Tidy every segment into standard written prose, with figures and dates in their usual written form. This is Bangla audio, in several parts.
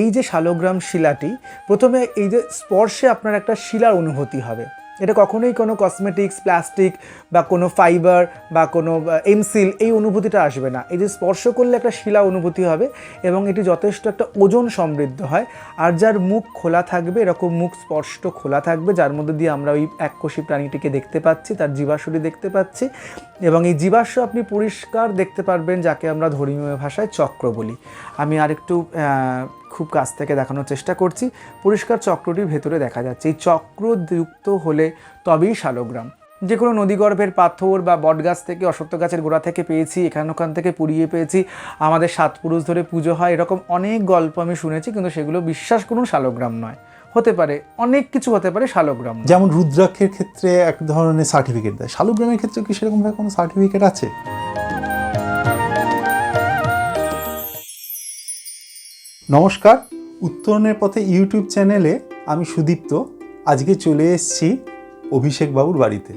এই যে শালগ্রাম শিলাটি, প্রথমে এই যে স্পর্শে আপনার একটা শিলার অনুভূতি হবে। এটা কখনোই কোনো কসমেটিক্স, প্লাস্টিক বা কোনো ফাইবার বা কোনো এমসিল এই অনুভূতিটা আসবে না। এই যে স্পর্শ করলে একটা শিলা অনুভূতি হবে এবং এটি যথেষ্ট একটা ওজন সমৃদ্ধ হয়। আর যার মুখ খোলা থাকবে, এরকম মুখ স্পষ্ট খোলা থাকবে, যার মধ্যে দিয়ে আমরা ওই এককোষী প্রাণীটিকে দেখতে পাচ্ছি, তার জীবাশ্মটি দেখতে পাচ্ছি। এবং এই জীবাশ্ম আপনি পরিষ্কার দেখতে পারবেন, যাকে আমরা ধর্মীয় ভাষায় চক্র বলি। আমি আরেকটু খুব কাছ থেকে দেখানোর চেষ্টা করছি। পরিষ্কার চক্রটির ভেতরে দেখা যাচ্ছে। এই চক্রযুক্ত হলে তবেই শালগ্রাম। যে কোনো নদীগর্ভের পাথর বা বটগাছ থেকে, অশ্বত্থ গাছের গোড়া থেকে পেয়েছি, ওখান থেকে পুড়িয়ে পেয়েছি, আমাদের 7 পুরুষ ধরে পুজো হয়, এরকম অনেক গল্প আমি শুনেছি, কিন্তু সেগুলো বিশ্বাস করুন শালগ্রাম নয়। হতে পারে অনেক কিছু, হতে পারে শালগ্রাম। যেমন রুদ্রাক্ষের ক্ষেত্রে এক ধরনের সার্টিফিকেট দেয়, শালগ্রামের ক্ষেত্রে কি সেরকমভাবে কোনো সার্টিফিকেট আছে? নমস্কার, উত্তরণের পথে ইউটিউব চ্যানেলে আমি সুদীপ্ত। আজকে চলে এসেছি অভিষেক বাবুর বাড়িতে।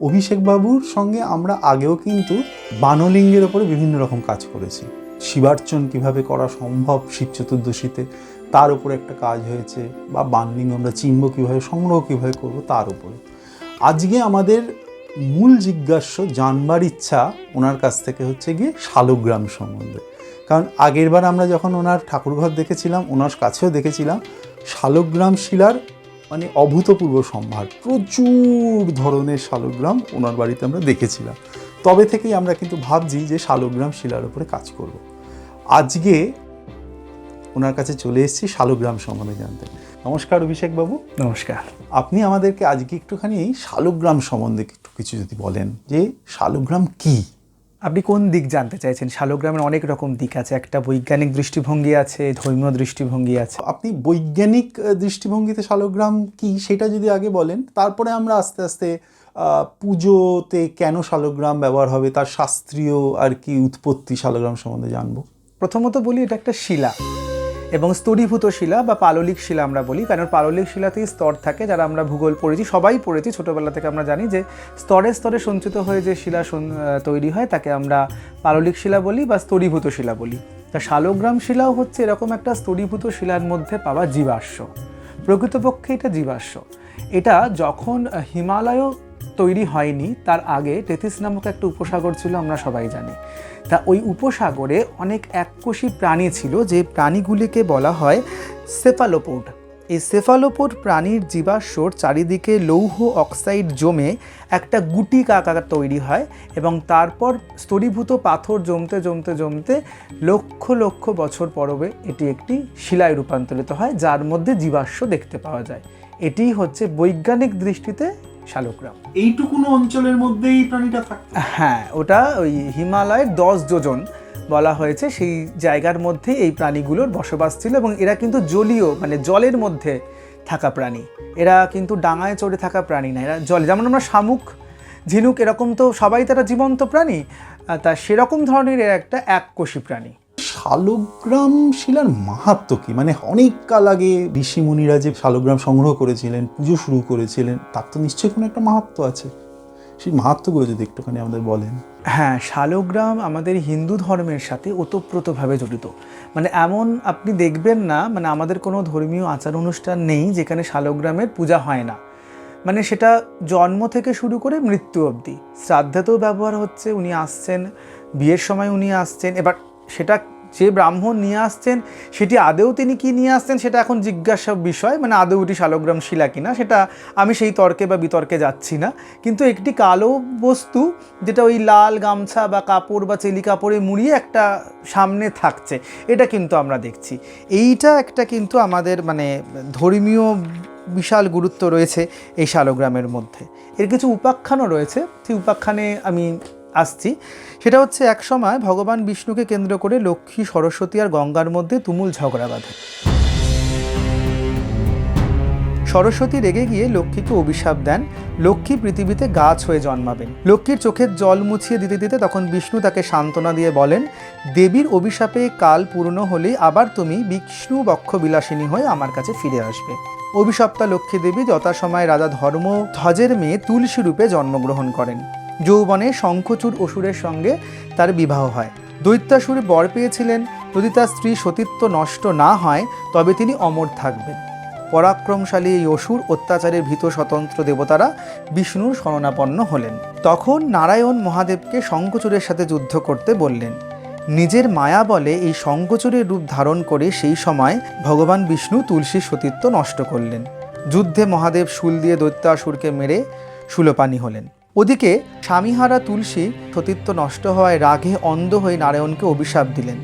অভিষেক বাবুর সঙ্গে আমরা আগেও কিন্তু বানলিঙ্গের ওপরে বিভিন্ন রকম কাজ করেছি। শিবার্চন কিভাবে করা সম্ভব শিব চতুর্দশীতে, তার উপরে একটা কাজ হয়েছে, বা বানলিঙ্গ আমরা চিনব কীভাবে, সংগ্রহ কীভাবে করবো তার উপরে। আজকে আমাদের মূল জিজ্ঞাসা জানবার ইচ্ছা ওনার কাছ থেকে হচ্ছে গিয়ে শালগ্রাম সম্বন্ধে। কারণ আগেরবার আমরা যখন ওনার ঠাকুরঘর দেখেছিলাম, ওনার কাছেও দেখেছিলাম শালগ্রাম শিলার মানে অভূতপূর্ব সম্ভার, প্রচুর ধরনের শালগ্রাম ওনার বাড়িতে আমরা দেখেছিলাম। তবে থেকেই আমরা কিন্তু ভাবছি যে শালগ্রাম শিলার উপরে কাজ করব। আজকে ওনার কাছে চলে এসেছি শালগ্রাম সম্বন্ধে জানতে। নমস্কার অভিষেক বাবু। নমস্কার। আপনি আমাদেরকে আজকে একটুখানি শালগ্রাম সম্বন্ধে একটু কিছু যদি বলেন, যে শালগ্রাম কী? আপনি কোন দিক জানতে চাইছেন? শালগ্রামের অনেক রকম দিক আছে। একটা বৈজ্ঞানিক দৃষ্টিভঙ্গি আছে, ধর্মীয় দৃষ্টিভঙ্গি আছে। আপনি বৈজ্ঞানিক দৃষ্টিভঙ্গিতে শালগ্রাম কি সেটা যদি আগে বলেন, তারপরে আমরা আস্তে আস্তে পুজোতে কেন শালগ্রাম ব্যবহার হবে, তার শাস্ত্রীয় আর কি উৎপত্তি শালগ্রাম সম্বন্ধে জানবো। প্রথমত বলি, এটা একটা শিলা এবং স্তরীভূত শিলা বা পাললিক শিলা আমরা বলি। কারণ পাললিক শিলাতেই স্তর থাকে, যারা আমরা ভূগোল পড়েছি, সবাই পড়েছি ছোটোবেলা থেকে, আমরা জানি যে স্তরে স্তরে সঞ্চিত হয়ে যে শিলা তৈরি হয় তাকে আমরা পাললিক শিলা বলি বা স্তরীভূত শিলা বলি। তা শালগ্রাম শিলাও হচ্ছে এরকম একটা স্তরীভূত শিলার মধ্যে পাওয়া জীবাশ্ম। প্রকৃতপক্ষে এটা জীবাশ্ম। এটা যখন হিমালয় তৈরি হয়নি তার আগে টেথিস নামক একটা উপসাগর ছিল, আমরা সবাই জানি। তা ওই উপসাগরে অনেক এককোষী প্রাণী ছিল, যে প্রাণীগুলিকে বলা হয় সেফালোপোড। এই সেফালোপোড প্রাণীর জীবাশ্মর চারিদিকে লৌহ অক্সাইড জমে একটা গুটিকা আকার তৈরি হয় এবং তারপর স্তরীভূত পাথর জমতে জমতে জমতে লক্ষ লক্ষ বছর পরবে এটি একটি শিলায় রূপান্তরিত হয়, যার মধ্যে জীবাশ্ম দেখতে পাওয়া যায়। এটিই হচ্ছে বৈজ্ঞানিক দৃষ্টিতে শালগ্রাম। এইটুকুনো অঞ্চলের মধ্যেই প্রাণীটা থাকে? হ্যাঁ, ওটা ওই হিমালয়ের 10 যোজন বলা হয়েছে, সেই জায়গার মধ্যে এই প্রাণীগুলোর বসবাস ছিল। এবং এরা কিন্তু জলীয়, মানে জলের মধ্যে থাকা প্রাণী। এরা কিন্তু ডাঙায় চড়ে থাকা প্রাণী না, এরা জলে। যেমন আমরা শামুক, ঝিনুক, এরকম তো সবাই তারা জীবন্ত প্রাণী, তা সেরকম ধরনের এরা একটা এককোষী প্রাণী। শালগ্রাম শিলার মাহাত্ম্য কি? মানে অনেক কাল আগে ঋষিমুনিরা যে শালগ্রাম সংগ্রহ করেছিলেন, পুজো শুরু করেছিলেন, তার তো নিশ্চয়ই কোনো একটা মাহাত্ম্য আছে। সেই মাহাত্ম্যগুলো যদি একটুখানি আমাদের বলেন। হ্যাঁ, শালগ্রাম আমাদের হিন্দু ধর্মের সাথে ওতপ্রোতভাবে জড়িত। মানে এমন আপনি দেখবেন না, মানে আমাদের কোনো ধর্মীয় আচার অনুষ্ঠান নেই যেখানে শালগ্রামের পূজা হয় না। মানে সেটা জন্ম থেকে শুরু করে মৃত্যু অবধি। শ্রাদ্ধাতেও ব্যবহার হচ্ছে, উনি আসছেন, বিয়ের সময় উনি আসছেন। এবার সেটা যে ব্রাহ্মণ নিয়ে আসছেন সেটি আদৌ তিনি কি নিয়ে আসছেন সেটা এখন জিজ্ঞাসা বিষয়। মানে আদৌ এটি শালগ্রাম শিলা কিনা সেটা আমি সেই তর্কে বা বিতর্কে যাচ্ছি না। কিন্তু একটি কালো বস্তু যেটা ওই লাল গামছা বা কাপড় বা চেলি কাপড়ে মুড়িয়ে একটা সামনে থাকছে, এটা কিন্তু আমরা দেখছি। এইটা একটা কিন্তু আমাদের মানে ধর্মীয় বিশাল গুরুত্ব রয়েছে এই শালগ্রামের মধ্যে। এর কিছু উপাখ্যানও রয়েছে, সেই উপাখ্যানে আমি আসছি। সেটা হচ্ছে, এক সময় ভগবান বিষ্ণুকে কেন্দ্র করে লক্ষ্মী, সরস্বতী আর গঙ্গার মধ্যে তুমুল ঝগড়া বাঁধে। সরস্বতী রেগে গিয়ে লক্ষ্মীকে অভিশাপ দেন, লক্ষ্মী পৃথিবীতে গাছ হয়ে জন্মাবেন। লক্ষ্মীর চোখের জল মুছিয়ে দিতে দিতে তখন বিষ্ণু তাকে সান্ত্বনা দিয়ে বলেন, দেবীর অভিশাপে কাল পূর্ণ হলেই আবার তুমি বিষ্ণু বক্ষবিলাসিনী হয়ে আমার কাছে ফিরে আসবে। অভিশপ্তা লক্ষ্মী দেবী যথাসময়ে রাজা ধর্মধ্বজের মেয়ে তুলসী রূপে জন্মগ্রহণ করেন। যৌবনে শঙ্খচূড় অসুরের সঙ্গে তার বিবাহ হয়। দৈত্যাসুর বর পেয়েছিলেন যদি তার স্ত্রী সতীত্ব নষ্ট না হয় তবে তিনি অমর থাকবেন। পরাক্রমশালী এই অসুর অত্যাচারের ভীত স্বতন্ত্র দেবতারা বিষ্ণুর শরণাপন্ন হলেন। তখন নারায়ণ মহাদেবকে শঙ্খচূড়ের সাথে যুদ্ধ করতে বললেন। নিজের মায়া বলে এই শঙ্খচূড়ের রূপ ধারণ করে সেই সময় ভগবান বিষ্ণু তুলসীর সতীত্ব নষ্ট করলেন। যুদ্ধে মহাদেব শূল দিয়ে দৈত্যাসুরকে মেরে শূলপাণি হলেন। ওদিকে স্বামীহারা তুলসী সতীত্ব নষ্ট হওয়ায় রাগে অন্ধ হয়ে নারায়ণকে অভিশাপ দিলেন।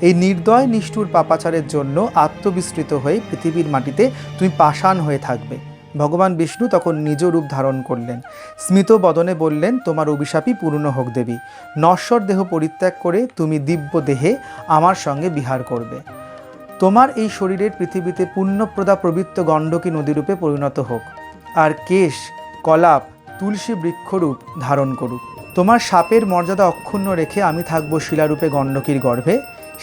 এই নির্দয় নিষ্ঠুর পাপাচারের জন্য আত্মবিস্মৃত হয়ে পৃথিবীর মাটিতে তুমি পাষাণ হয়ে থাকবে। ভগবান বিষ্ণু তখন নিজ রূপ ধারণ করলেন। স্মিত বদনে বললেন, তোমার অভিশাপই পূর্ণ হোক দেবী। নশ্বর দেহ পরিত্যাগ করে তুমি দিব্য দেহে আমার সঙ্গে বিহার করবে। তোমার এই শরীরের পৃথিবীতে পুণ্যপ্রদা প্রবৃত্ত গণ্ডকী নদীরূপে পরিণত হোক, আর কেশ কলাপ তুলসী বৃক্ষরূপ ধারণ করুক। তোমার সাপের মর্যাদা অক্ষুণ্ণ রেখে আমি থাকবো শিলারূপে গণ্ডকীর গর্ভে।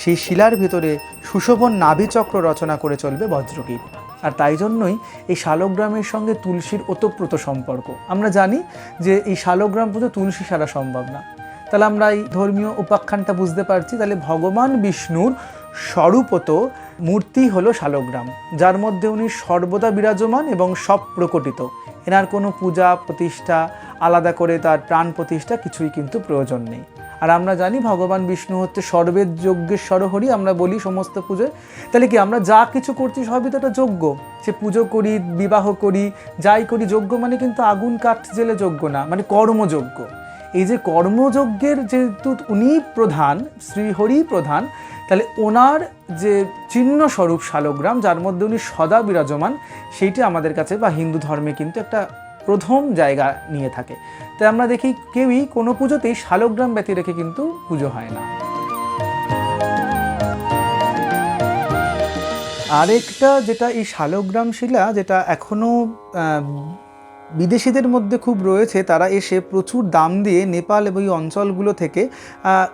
সেই শিলার ভিতরে সুশোভন নাভিচক্র রচনা করে চলবে বজ্রকীট। আর তাই জন্যই এই শালগ্রামের সঙ্গে তুলসীর ওতপ্রোত সম্পর্ক। আমরা জানি যে এই শালগ্রাম পুজো তুলসী ছাড়া সম্ভব না। তাহলে আমরা এই ধর্মীয় উপাখ্যানটা বুঝতে পারছি। তাহলে ভগবান বিষ্ণুর স্বরূপত মূর্তি হলো শালগ্রাম, যার মধ্যে উনি সর্বদা বিরাজমান এবং সব প্রকটিত। এনার কোনো পূজা প্রতিষ্ঠা আলাদা করে তার প্রাণ প্রতিষ্ঠা কিছুই কিন্তু প্রয়োজন নেই। আর আমরা জানি ভগবান বিষ্ণু হচ্ছে সর্বের যজ্ঞেশ্বরহরি, আমরা বলি সমস্ত পুজোয়। তাহলে কি আমরা যা কিছু করছি সবই তো একটা যজ্ঞ। সে পুজো করি, বিবাহ করি, যাই করি, যজ্ঞ মানে কিন্তু আগুন কাঠ জেলে যজ্ঞ না, মানে কর্মযজ্ঞ। এই যে কর্মযজ্ঞের যেহেতু উনি প্রধান, শ্রীহরি প্রধান, তাহলে ওনার যে চিহ্ন স্বরূপ শালগ্রাম, যার মধ্যে উনি সদা বিরাজমান, সেইটি আমাদের কাছে বা হিন্দু ধর্মে কিন্তু একটা প্রথম জায়গা নিয়ে থাকে। তাই আমরা দেখি কেউই কোনো পুজোতেই শালগ্রাম ব্যতী রেখে কিন্তু পুজো হয় না। আরেকটা যেটা এই শালগ্রাম শিলা, যেটা এখনও বিদেশিদের মধ্যে খুব রয়েছে, তারা এসে প্রচুর দাম দিয়ে নেপাল এবং এই অঞ্চলগুলো থেকে,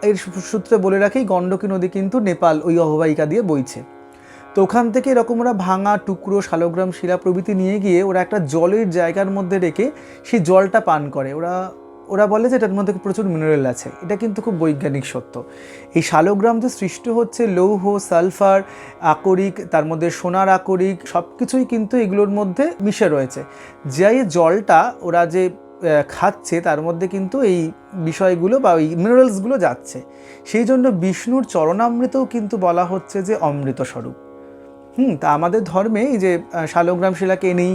এর সূত্রে বলে রাখি গণ্ডকী নদী কিন্তু নেপাল ওই অববাহিকা দিয়ে বইছে। তো ওখান থেকে এরকম ওরা ভাঙা টুকরো শালগ্রাম শিলা প্রভৃতি নিয়ে গিয়ে ওরা একটা জলের জায়গার মধ্যে রেখে সেই জলটা পান করে। ওরা বলে যে এটার মধ্যে প্রচুর মিনারেল আছে। এটা কিন্তু খুব বৈজ্ঞানিক সত্য। এই শালগ্রাম যে সৃষ্টি হচ্ছে লৌহ, সালফার, আকরিক, তার মধ্যে সোনার আকরিক, সব কিছুই কিন্তু এগুলোর মধ্যে মিশে রয়েছে। যে জলটা ওরা যে খাচ্ছে তার মধ্যে কিন্তু এই বিষয়গুলো বা ওই মিনারেলসগুলো যাচ্ছে। সেই জন্য বিষ্ণুর চরণামৃতও কিন্তু বলা হচ্ছে যে অমৃত স্বরূপ। তা আমাদের ধর্মে এই যে শালগ্রাম শিলাকে এনেই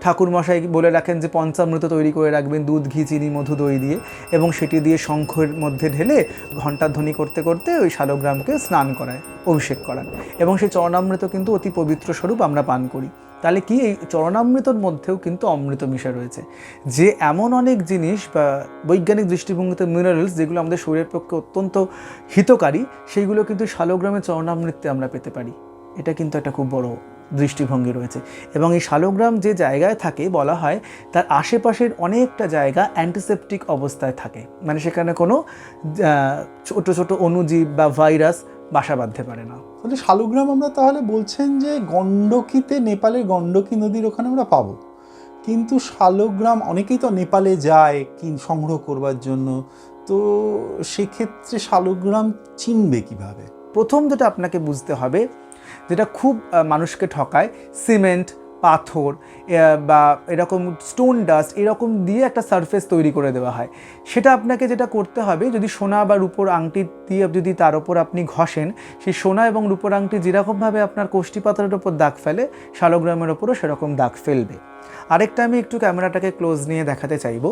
ঠাকুরমশাই বলে রাখেন যে পঞ্চামৃত তৈরি করে রাখবেন দুধ, ঘি, চিনি, মধু, দই দিয়ে, এবং সেটি দিয়ে শঙ্খের মধ্যে ঢেলে ঘণ্টাধ্বনি করতে করতে ওই শালগ্রামকে স্নান করায়, অভিষেক করান, এবং সেই চরণামৃত কিন্তু অতি পবিত্র স্বরূপ আমরা পান করি। তাহলে কি এই চরণামৃতর মধ্যেও কিন্তু অমৃত মিশে রয়েছে, যে এমন অনেক জিনিস বা বৈজ্ঞানিক দৃষ্টিভঙ্গিতে মিনারেলস যেগুলো আমাদের শরীরের পক্ষে অত্যন্ত হিতকারী, সেইগুলো কিন্তু শালগ্রামের চরণামৃতে আমরা পেতে পারি। এটা কিন্তু একটা খুব বড় দৃষ্টিভঙ্গি রয়েছে। এবং এই শালগ্রাম যে জায়গায় থাকে বলা হয় তার আশেপাশের অনেকটা জায়গা অ্যান্টিসেপটিক অবস্থায় থাকে, মানে সেখানে কোনো ছোট ছোট অণুজীব বা ভাইরাস বাসা বাঁধতে পারে না। তাহলে শালগ্রাম আমরা তাহলে বলছেন যে গণ্ডকীতে, নেপালের গণ্ডকী নদীর ওখানে আমরা পাবো, কিন্তু শালগ্রাম অনেকেই তো নেপালে যায় সংগ্রহ করবার জন্য, তো সেক্ষেত্রে শালগ্রাম চিনবে কিভাবে? প্রথম যেটা আপনাকে বুঝতে হবে, যেটা খুব মানুষকে ঠকায়, সিমেন্ট, পাথর বা এরকম স্টোন ডাস্ট এরকম দিয়ে একটা সারফেস তৈরি করে দেওয়া হয়। সেটা আপনাকে যেটা করতে হবে, যদি সোনা বা রূপোর আংটি দিয়ে যদি তার ওপর আপনি ঘষেন, সেই সোনা এবং রূপোর আংটি যেরকমভাবে আপনার কোষ্ঠী পাথরের ওপর দাগ ফেলে, শালগ্রামের ওপরও সেরকম দাগ ফেলবে। আরেকটা আমি একটু ক্যামেরাটাকে ক্লোজ নিয়ে দেখাতে চাইব।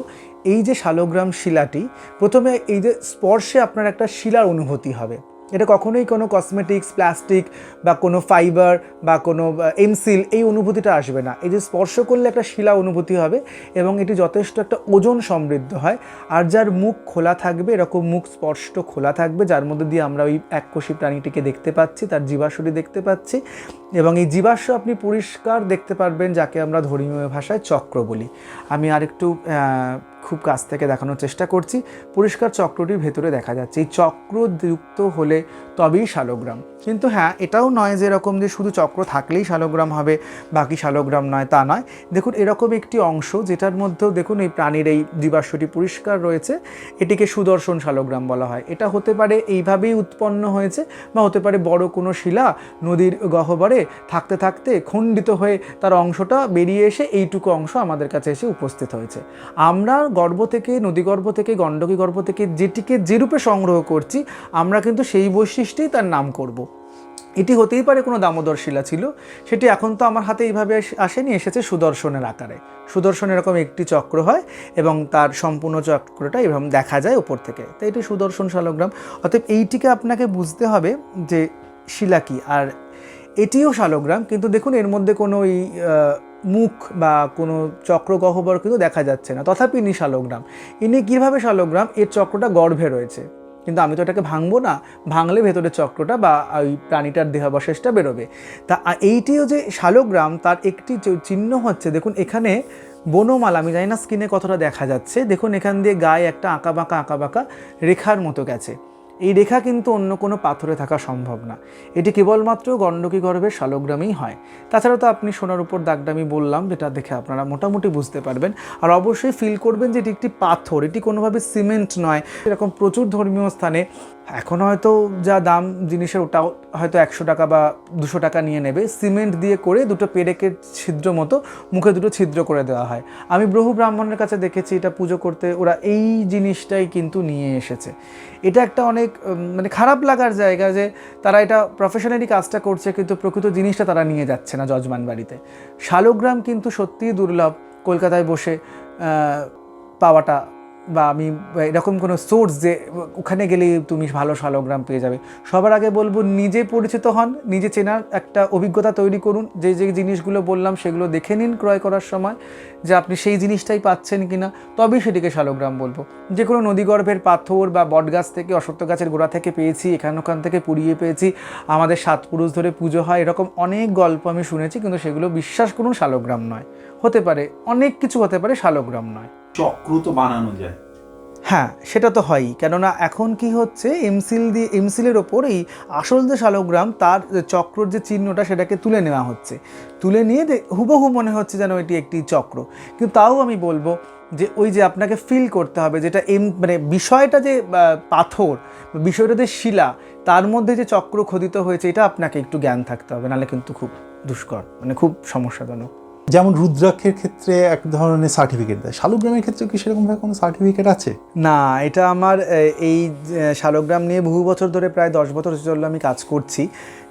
এই যে শালগ্রাম শিলাটি, প্রথমে এই যে স্পর্শে আপনার একটা শিলার অনুভূতি হবে। এটা কখনোই কোনো কসমেটিক্স, প্লাস্টিক বা কোনো ফাইবার বা কোনো এমসিল এই অনুভূতিটা আসবে না। এই যে স্পর্শ করলে একটা শিলা অনুভূতি হবে, এবং এটি যথেষ্ট একটা ওজন সমৃদ্ধ হয়। আর যার মুখ খোলা থাকবে, এরকম মুখ স্পষ্ট খোলা থাকবে, যার মধ্যে দিয়ে আমরা ওই এককোষী প্রাণীটিকে দেখতে পাচ্ছি, তার জীবাশ্মটি দেখতে পাচ্ছি, এবং এই জীবাশ্ম আপনি পরিষ্কার দেখতে পারবেন, যাকে আমরা ধর্মীয় ভাষায় চক্র বলি। আমি আরেকটু খুব কাছ থেকে দেখানোর চেষ্টা করছি। পরিষ্কার চক্রটির ভেতরে দেখা যাচ্ছে এই চক্রযুক্ত হলে তবেই শালগ্রাম। কিন্তু হ্যাঁ, এটাও নয় যে এরকম যে শুধু চক্র থাকলেই শালগ্রাম হবে, বাকি শালগ্রাম নয়, তা নয়। দেখুন এরকম একটি অংশ যেটার মধ্যেও দেখুন এই প্রাণীর এই জীবাশ্মটি পরিষ্কার রয়েছে, এটিকে সুদর্শন শালগ্রাম বলা হয়। এটা হতে পারে এইভাবেই উৎপন্ন হয়েছে, বা হতে পারে বড় কোনো শিলা নদীর গহ্বরে থাকতে থাকতে খণ্ডিত হয়ে তার অংশটা বেরিয়ে এসে এইটুকু অংশ আমাদের কাছে এসে উপস্থিত হয়েছে। আমরা গর্ভ থেকে, নদীগর্ভ থেকে, গণ্ডকী গর্ভ থেকে যেটিকে যেরূপে সংগ্রহ করছি, আমরা কিন্তু সেই বৈশিষ্ট্যেই তার নাম করব। এটি হতেই পারে কোনো দামোদর শিলা ছিল, সেটি এখন তো আমার হাতে এইভাবে আসেনি, এসেছে সুদর্শনের আকারে। সুদর্শন এরকম একটি চক্র হয় এবং তার সম্পূর্ণ চক্রটা এরকম দেখা যায় ওপর থেকে, তো এটি সুদর্শন শালগ্রাম। অতএব এইটিকে আপনাকে বুঝতে হবে যে শিলা কি, আর এটিও শালগ্রাম, কিন্তু দেখুন এর মধ্যে কোনো ওই মুখ বা কোনো চক্র গহ্বর কিন্তু দেখা যাচ্ছে না, তথাপি ইনি শালগ্রাম। ইনি কীভাবে শালগ্রাম? এর চক্রটা গর্ভে রয়েছে, কিন্তু আমি তো এটাকে ভাঙবো না, ভাঙলে ভেতরের চক্রটা বা ওই প্রাণীটার দেহাবশেষটা বেরোবে। তা এইটিও যে শালগ্রাম তার একটি চিহ্ন হচ্ছে, দেখুন এখানে বনমালা, আমি জানি না স্ক্রিনে কতটা দেখা যাচ্ছে, দেখুন এখান দিয়ে গায়ে একটা আঁকা বাঁকা রেখার মতো গেছে। এই রেখা কিন্তু অন্য কোনো পাথরে থাকা সম্ভব না, এটি কেবলমাত্র গণ্ডকী গর্ভের শালগ্রামেই হয়। তাছাড়া তো আপনি সোনার উপর দাগটা আমি বললাম, যেটা দেখে আপনারা মোটামুটি বুঝতে পারবেন। আর অবশ্যই ফিল করবেন যে এটি একটি পাথর, এটি কোনোভাবে সিমেন্ট নয়। এরকম প্রচুর ধর্মীয় স্থানে এখন হয়তো যা দাম জিনিসের, ওটাও হয়তো 100 টাকা বা 200 টাকা নিয়ে নেবে, সিমেন্ট দিয়ে করে দুটো পেরেকের ছিদ্র মতো মুখে দুটো ছিদ্র করে দেওয়া হয়। আমি বহু ব্রাহ্মণের কাছে দেখেছি এটা পুজো করতে ওরা এই জিনিসটাই কিন্তু নিয়ে এসেছে। এটা একটা অনেক মানে খারাপ লাগার জায়গা যে তারা এটা প্রফেশনালি কাজটা করছে, কিন্তু প্রকৃত জিনিসটা তারা নিয়ে যাচ্ছে না যজমান বাড়িতে। শালগ্রাম কিন্তু সত্যিই দুর্লভ, কলকাতায় বসে পাওয়াটা, বা আমি এরকম কোনো সোর্স যে ওখানে গেলেই তুমি ভালো শালগ্রাম পেয়ে যাবে। সবার আগে বলবো নিজে পরিচিত হন, নিজে চেনার একটা অভিজ্ঞতা তৈরি করুন। যে যে জিনিসগুলো বললাম সেগুলো দেখে নিন ক্রয় করার সময়, যে আপনি সেই জিনিসটাই পাচ্ছেন কিনা, তবেই সেটিকে শালগ্রাম বলবো। যে কোনো নদীগর্ভের পাথর বা বটগাছ থেকে, অশ্বত্থ গাছের গোড়া থেকে পেয়েছি, ওখান থেকে পুড়িয়ে পেয়েছি, আমাদের 7 পুরুষ ধরে পুজো হয়, এরকম অনেক গল্প আমি শুনেছি, কিন্তু সেগুলো বিশ্বাস করুন শালগ্রাম নয়। হতে পারে অনেক কিছু, হতে পারে শালগ্রাম নয়। চক্র তো বানানো যায়। হ্যাঁ, সেটা তো হয়ই, কেননা এখন কি হচ্ছে, এমসিলের ওপর এই আসল যে শালগ্রাম তার চক্রর যে চিহ্নটা সেটাকে তুলে নেওয়া হচ্ছে, তুলে নিয়ে হুবহু মনে হচ্ছে যেন এটি একটি চক্র। কিন্তু তাও আমি বলবো যে ওই যে আপনাকে ফিল করতে হবে, যেটা মানে বিষয়টা যে পাথর, বিষয়টা যে শিলা, তার মধ্যে যে চক্র খোদিত হয়েছে, এটা আপনাকে একটু জ্ঞান থাকতে হবে, নাহলে কিন্তু খুব দুষ্কর, মানে খুব সমস্যাজনক। যেমন রুদ্রাক্ষের ক্ষেত্রে এক ধরনের সার্টিফিকেট দেয়, শালগ্রামের ক্ষেত্রে কি সেরকমভাবে কোনো সার্টিফিকেট আছে? না, এটা আমার এই শালগ্রাম নিয়ে বহু বছর ধরে, প্রায় 10 বছর চললো আমি কাজ করছি,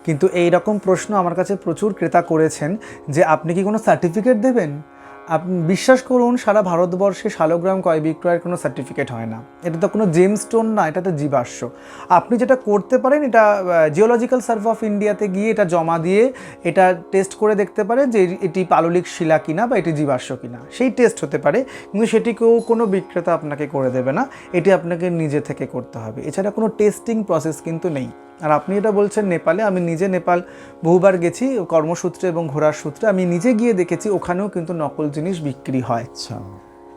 কিন্তু এই রকম প্রশ্ন আমার কাছে প্রচুর ক্রেতা করেছেন যে আপনি কি কোনো সার্টিফিকেট দেবেন। আপনি বিশ্বাস করুন, সারা ভারতবর্ষে শালগ্রাম ক্রয় বিক্রয়ের কোনো সার্টিফিকেট হয় না। এটা তো কোনো জেমস্টোন না, এটা তো জীবাশ্ম। আপনি যেটা করতে পারেন, এটা জিওলজিক্যাল সার্ভে অফ ইন্ডিয়াতে গিয়ে এটা জমা দিয়ে এটা টেস্ট করে দেখতে পারেন যে এটি পাললিক শিলা কিনা বা এটি জীবাশ্ম কিনা, সেই টেস্ট হতে পারে, কিন্তু সেটিকেও কোনো বিক্রেতা আপনাকে করে দেবে না, এটি আপনাকে নিজে থেকে করতে হবে। এছাড়া কোনো টেস্টিং প্রসেস কিন্তু নেই। আর আপনি এটা বলছেন নেপালে, আমি নিজে নেপাল বহুবার গেছি কর্মসূত্রে এবং ঘোরার সূত্রে, আমি নিজে গিয়ে দেখেছি ওখানেও কিন্তু নকল জিনিস বিক্রি হয়। আচ্ছা।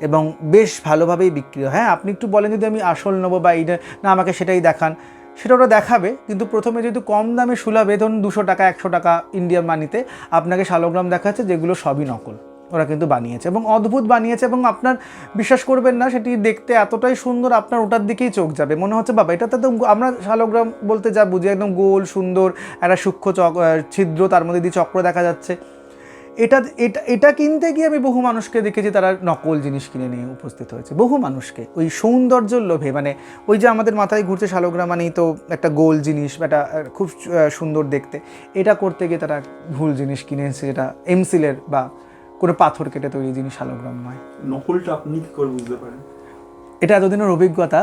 এবং বেশ ভালোভাবেই বিক্রি হয়। হ্যাঁ, আপনি একটু বলেন যদি আমি আসল নেবো বা এইটা না, আমাকে সেটাই দেখান, সেটা ওরা দেখাবে, কিন্তু প্রথমে যেহেতু কম দামে সুলভে, ধরুন 200 টাকা 100 টাকা ইন্ডিয়ান মানিতে আপনাকে শালগ্রাম দেখাচ্ছে, যেগুলো সবই নকল, ওরা কিন্তু বানিয়েছে এবং অদ্ভুত বানিয়েছে। এবং আপনার বিশ্বাস করবেন না, সেটি দেখতে এতটাই সুন্দর, আপনার ওটার দিকেই চোখ যাবে, মনে হচ্ছে বাবা এটাতে তো, আমরা শালগ্রাম বলতে যা বুঝি একদম গোল সুন্দর একটা সূক্ষ্ম ছিদ্র, তার মধ্যে দিয়ে চক্র দেখা যাচ্ছে। এটা কিনতে গিয়ে আমি বহু মানুষকে দেখেছি তারা নকল জিনিস কিনে নিয়ে উপস্থিত হয়েছে, বহু মানুষকে ওই সৌন্দর্যের লোভে, মানে ওই যে আমাদের মাথায় ঘুরছে শালগ্রাম মানেই তো একটা গোল জিনিস, একটা খুব সুন্দর দেখতে, এটা করতে গিয়ে তারা ভুল জিনিস কিনেছে, যেটা এমসিলের বা কোনো পাথর কেটে তৈরি জিনিস, শালগ্রাম নয়। নকলটা আপনি কি করে বুঝতে পারেন? এটা এতদিনের অভিজ্ঞতা,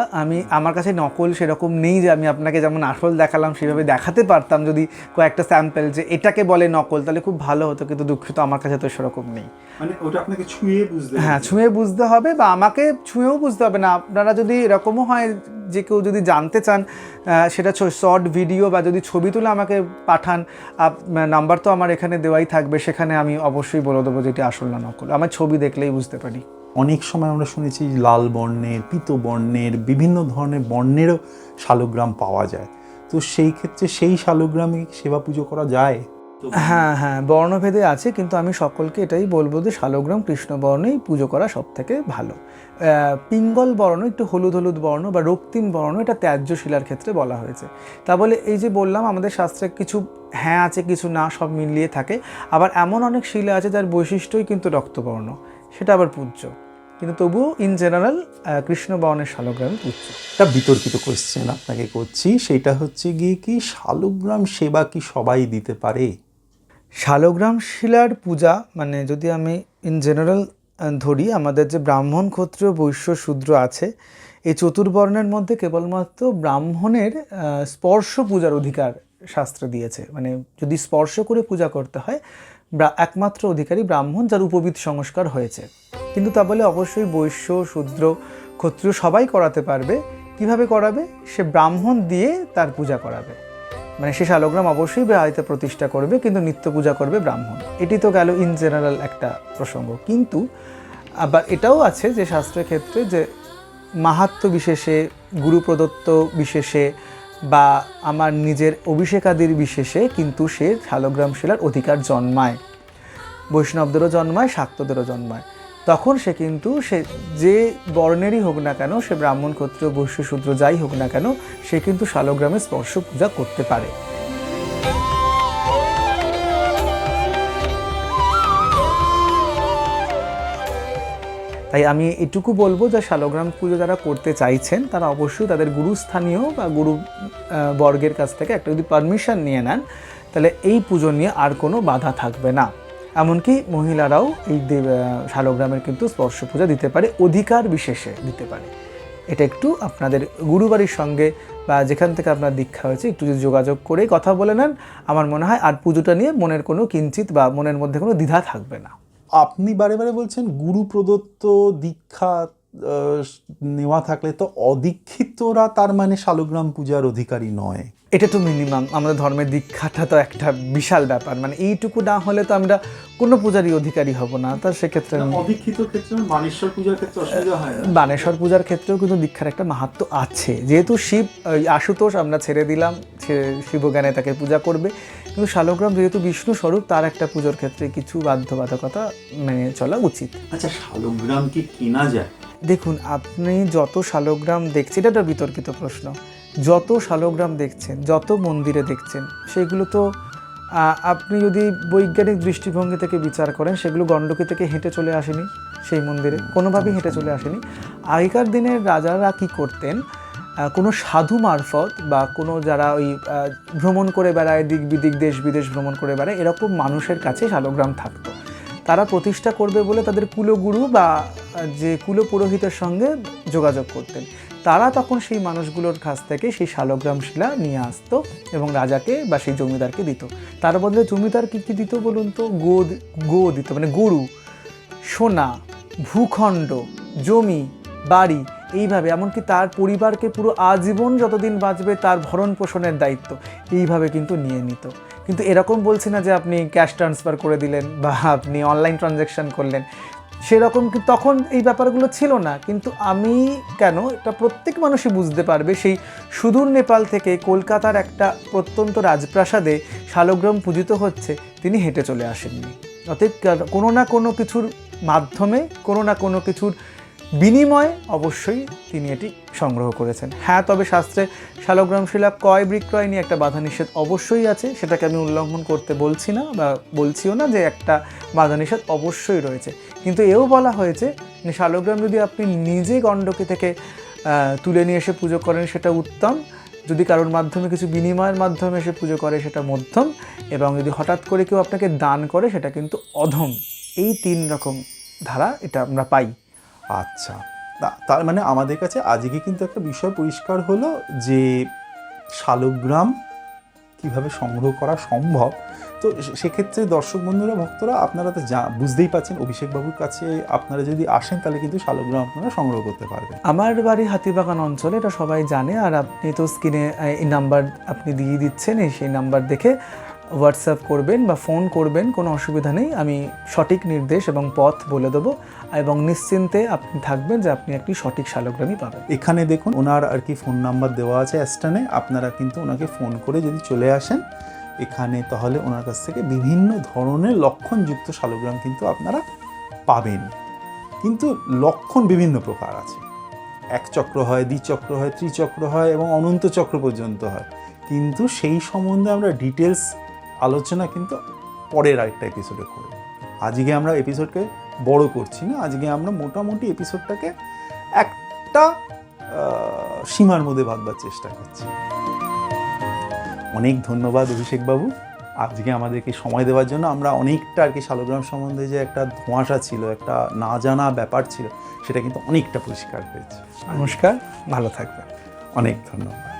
আমার কাছে নকল সেরকম নেই যে আমি আপনাকে যেমন আসল দেখালাম সেভাবে দেখাতে পারতাম, যদি কয়েকটা স্যাম্পল যে এটাকে বলে নকল তাহলে খুব ভালো হতো, কিন্তু দুঃখিত আমার কাছে তো সেরকম নেই। মানে ওটা আপনাকে ছুঁয়ে বুঝতে হবে। হ্যাঁ, ছুঁয়ে বুঝতে হবে, বা আমাকে ছুঁয়েও বুঝতে হবে না। আপনারা যদি এরকমও হয় যে কেউ যদি জানতে চান, সেটা শর্ট ভিডিও বা যদি ছবি তুলে আমাকে পাঠান, নাম্বার তো আমার এখানে দেওয়াই থাকবে, সেখানে আমি অবশ্যই বলে দেবো যেটি আসল না নকল, আমার ছবি দেখলেই বুঝতে পারি। অনেক সময় আমরা শুনেছি লাল বর্ণের, পীত বর্ণের, বিভিন্ন ধরনের বর্ণেরও শালগ্রাম পাওয়া যায়। তো সেই ক্ষেত্রে সেই শালগ্রামে সেবা পুজো করা যায়? হ্যাঁ হ্যাঁ, বর্ণভেদে আছে, কিন্তু আমি সকলকে এটাই বলবো যে শালগ্রাম কৃষ্ণবর্ণেই পুজো করা সব থেকে ভালো। পিঙ্গল বর্ণ, একটু হলুদ হলুদ বর্ণ বা রক্তিম বর্ণ, এটা ত্যায্য শিলার ক্ষেত্রে বলা হয়েছে। তা বলে এই যে বললাম আমাদের শাস্ত্রে কিছু হ্যাঁ আছে কিছু না, সব মিলিয়ে থাকে। আবার এমন অনেক শিলা আছে যার বৈশিষ্ট্যই কিন্তু রক্তবর্ণ, সেটা আবার পূজ্য, কিন্তু তবুও ইন জেনারেল কৃষ্ণবর্ণের শালগ্রামই পূজ্য। একটা বিতর্কিত কোয়েশ্চেন আপনাকে করছি, সেটা হচ্ছে গিয়ে কি শালগ্রাম সেবা কি সবাই দিতে পারে? শালগ্রাম শিলার পূজা মানে যদি আমি ইন জেনারেল ধরি, আমাদের যে ব্রাহ্মণ, ক্ষত্রিয়, বৈশ্য, শূদ্র আছে, এই চতুর্বর্ণের মধ্যে কেবলমাত্র ব্রাহ্মণের স্পর্শ পূজার অধিকার শাস্ত্রে দিয়েছে। মানে যদি স্পর্শ করে পূজা করতে হয়, একমাত্র অধিকারী ব্রাহ্মণ যার উপবিদ সংস্কার হয়েছে। কিন্তু তা বলে অবশ্যই বৈশ্য, শূদ্র, ক্ষত্রিয় সবাই করাতে পারবে। কিভাবে করাবে? সে ব্রাহ্মণ দিয়ে তার পূজা করাবে। মানে সে শালগ্রাম অবশ্যই বাড়িতে প্রতিষ্ঠা করবে, কিন্তু নিত্য পূজা করবে ব্রাহ্মণ। এটি তো গেল ইন জেনারেল একটা প্রসঙ্গ। কিন্তু আবার এটাও আছে যে শাস্ত্রের ক্ষেত্রে যে মাহাত্ম্য বিশেষে, গুরু প্রদত্ত বিশেষে বা আমার নিজের অভিষেকাদির বিশেষে কিন্তু সে শালগ্রাম শিলার অধিকার জন্মায়। বৈষ্ণবদেরও জন্মায়, শাক্তদেরও জন্মায়। তখন সে কিন্তু সে যে বর্ণেরই হোক না কেন, সে ব্রাহ্মণ, ক্ষত্রিয়, বৈশ্য, শূদ্র যাই হোক না কেন, সে কিন্তু শালগ্রামে স্পর্শ পূজা করতে পারে। তাই আমি এটুকু বলবো যে শালগ্রাম পুজো যারা করতে চাইছেন তারা অবশ্যই তাদের গুরুস্থানীয় বা গুরু বর্গের কাছ থেকে একটা যদি পারমিশন নিয়ে নেন, তাহলে এই পুজো নিয়ে আর কোনো বাধা থাকবে না। এমনকি মহিলারাও এই শালগ্রামের কিন্তু স্পর্শ পূজা দিতে পারে, অধিকার বিশেষে দিতে পারে। এটা একটু আপনাদের গুরুবাড়ির সঙ্গে বা যেখান থেকে আপনার দীক্ষা হয়েছে একটু যদি যোগাযোগ করে কথা বলে নেন, আমার মনে হয় আর পুজোটা নিয়ে মনের কোনো কিঞ্চিত বা মনের মধ্যে কোনো দ্বিধা থাকবে না। আপনি বারে বারে বলছেন গুরু প্রদত্ত দীক্ষা নেওয়া থাকলে তো অদীক্ষিতরা তার মানে শালগ্রাম পূজার অধিকারী নয়। এটা তো মিনিমাম, আমাদের ধর্মের দীক্ষাটা তো একটা বিশাল ব্যাপার। মানে এইটুকু না হলে তো আমরা কোনো পূজারই অধিকারী হব না। তার সেক্ষেত্রে অদীক্ষিত ক্ষেত্রে বানেশ্বর পূজার ক্ষেত্রে অসুবিধা হয় না? বানেশ্বর পূজার ক্ষেত্রেও কিন্তু দীক্ষার একটা মাহাত্ম্য আছে। যেহেতু শিব, আশুতোষ আমরা ছেড়ে দিলাম, শিবজ্ঞানে তাকে পূজা করবে, কিন্তু শালগ্রাম যেহেতু বিষ্ণু স্বরূপ, তার একটা পুজোর ক্ষেত্রে কিছু বাধ্যবাধকতা মেনে চলা উচিত। আচ্ছা, শালগ্রাম কি কেনা যায়? দেখুন, আপনি যত শালগ্রাম দেখছেন, এটা একটা বিতর্কিত প্রশ্ন, যত শালগ্রাম দেখছেন, যত মন্দিরে দেখছেন, সেগুলো তো আপনি যদি বৈজ্ঞানিক দৃষ্টিভঙ্গি থেকে বিচার করেন, সেগুলো গণ্ডকী থেকে হেঁটে চলে আসেনি, সেই মন্দিরে কোনোভাবেই হেঁটে চলে আসেনি। আগেকার দিনের রাজারা কি করতেন, কোনো সাধু মারফত বা কোনো যারা ওই ভ্রমণ করে বেড়ায়, দিক বিদিক দেশ বিদেশ ভ্রমণ করে বেড়ায়, এরকম মানুষের কাছে শালগ্রাম থাকতো। তারা প্রতিষ্ঠা করবে বলে তাদের কুলগুরু বা যে কুলপুরোহিতের সঙ্গে যোগাযোগ করতেন। তারা তখন সেই মানুষগুলোর কাছ থেকে সেই শালগ্রাম শিলা নিয়ে আসতো এবং রাজাকে বা সেই জমিদারকে দিত। তার বদলে জমিদার কী কী দিত বলুন তো? গো দিত, মানে গরু, সোনা, ভূখণ্ড, জমি, বাড়ি, এইভাবে এমনকি তার পরিবারকে পুরো আজীবন যতদিন বাঁচবে তার ভরণ পোষণের দায়িত্ব এইভাবে কিন্তু নিয়ে নিত। কিন্তু এরকম বলছি না যে আপনি ক্যাশ ট্রান্সফার করে দিলেন বা আপনি অনলাইন ট্রানজ্যাকশান করলেন, সেরকম তখন এই ব্যাপারগুলো ছিল না। কিন্তু আমি কেন, এটা প্রত্যেক মানুষই বুঝতে পারবে, সেই সুদূর নেপাল থেকে কলকাতার একটা প্রত্যন্ত রাজপ্রাসাদে শালগ্রাম পূজিত হচ্ছে, তিনি হেঁটে চলে আসেননি। অতএব কোনো না কোনো কিছুর মাধ্যমে, কোনো না কোনো কিছুর বিনিময়ে অবশ্যই তিনি এটি সংগ্রহ করেছেন। হ্যাঁ, তবে শাস্ত্রে শালগ্রাম শিলা ক্রয় বিক্রয় নিয়ে একটা বাধা নিষেধ অবশ্যই আছে, সেটাকে আমি উল্লঙ্ঘন করতে বলছি না বা বলছিও না, যে একটা বাধা নিষেধ অবশ্যই রয়েছে। কিন্তু এও বলা হয়েছে যে শালগ্রাম যদি আপনি নিজে গণ্ডকী থেকে তুলে নিয়ে এসে পুজো করেন সেটা উত্তম, যদি কারোর মাধ্যমে কিছু বিনিময়ের মাধ্যমে এসে পুজো করে সেটা মধ্যম, এবং যদি হঠাৎ করে কেউ আপনাকে দান করে সেটা কিন্তু অধম। এই 3 রকম ধারা এটা আমরা পাই। আচ্ছা, তার মানে আমাদের কাছে আজকে কিন্তু একটা বিষয় পরিষ্কার হলো যে শালগ্রাম কিভাবে সংগ্রহ করা সম্ভব। তো সেক্ষেত্রে দর্শক বন্ধুরা, ভক্তরা, আপনারা তো বুঝতেই পাচ্ছেন, অভিষেক বাবুর কাছে আপনারা যদি আসেন তাহলে কিন্তু শালগ্রাম আপনারা সংগ্রহ করতে পারবেন। আমার বাড়ি হাতিবাগান অঞ্চলে, এটা সবাই জানে। আর আপনি তো স্ক্রিনে এই নাম্বার আপনি দিয়ে দিচ্ছেন, সেই নাম্বার দেখে হোয়াটসঅ্যাপ করবেন বা ফোন করবেন, কোনো অসুবিধা নেই। আমি সঠিক নির্দেশ এবং পথ বলে দেবো, এবং নিশ্চিন্তে আপনি থাকবেন যে আপনি একটি সঠিক শালগ্রামই পাবেন। এখানে দেখুন ওনার আর কি ফোন নাম্বার দেওয়া আছে অ্যাস্টানে, আপনারা কিন্তু ওনাকে ফোন করে যদি চলে আসেন এখানে, তাহলে ওনার কাছ থেকে বিভিন্ন ধরনের লক্ষণযুক্ত শালগ্রাম কিন্তু আপনারা পাবেন। কিন্তু লক্ষণ বিভিন্ন প্রকার আছে, এক চক্র হয়, দ্বিচক্র হয়, ত্রিচক্র হয় এবং অনন্ত চক্র পর্যন্ত হয়। কিন্তু সেই সম্বন্ধে আমরা ডিটেলস আলোচনা কিন্তু পরের আরেকটা এপিসোডে করব। আজকে আমরা এপিসোডকে বড় করছি না, আজকে আমরা মোটামুটি এপিসোডটাকে একটা সীমার মধ্যে ভাববার চেষ্টা করছি। অনেক ধন্যবাদ অভিষেক বাবু, আজকে আমাদেরকে সময় দেওয়ার জন্য। আমরা অনেকটা আর কি শালগ্রাম সম্বন্ধে যে একটা ধোঁয়াশা ছিল, একটা না জানা ব্যাপার ছিল, সেটা কিন্তু অনেকটা পরিষ্কার হয়েছে। নমস্কার, ভালো থাকবেন। অনেক ধন্যবাদ।